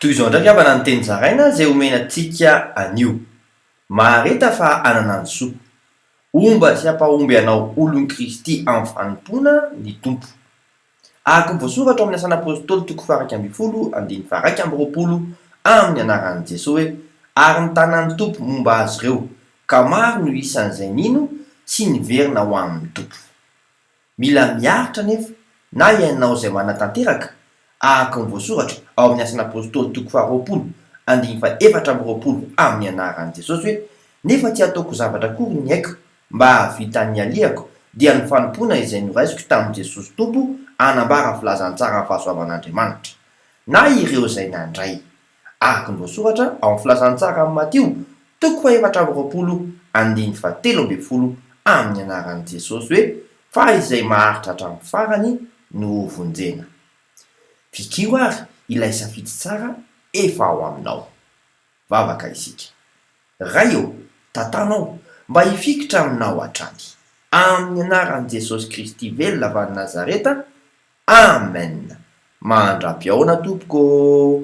Toy izao ndraiky avana ny teny zaraina zay omenantsika anio. Mahareta fa anana ny soa. Omba sy ampahomby anao olon Kristy amin'ny fanompona ny tompo. Araka ny voasoratra amin'ny asan'ny apôstôly toko faha 12 andiny faha 20 amin'ny anaran'i Jesosy hoe ary nitanany tompo momba azy ireo ka maro no isan'izay nino sy niverina ho amin'ny tompo. Mila miaritra nefa na ianao izay manatanteraka araka ny voasoratra ao amin'ny asan'ny apôstôly toko faha 20 andiny faha 20 amin'ny anaran'i Jesosy hoe nefa tsy ataoko zavatra akory ny haiko mba hahavita ny aliako dia ny fanompona izay noraisiko tamin'i Jesosy tompo anambara filazantsara ny fahasoavan'Andriamanitra na ireo izay nandray. Araka ny voasoratra ao amin'ny filazantsara amin'ny Mateo toko faha 20 andiny faha 13 amin'ny anaran'i Jesosy hoe fa izay maharitra hatramin'ny farany no vonjena. Fikio ary ilay safidy tsara efa ao aminao. Vavaka isika. Ray eo, tantanao mba hifikitra aminao hatrany. Amin'ny anaran'i Jesosy Kristy velona avy any Nazareta. Amen. Mandra-piaona tompoko.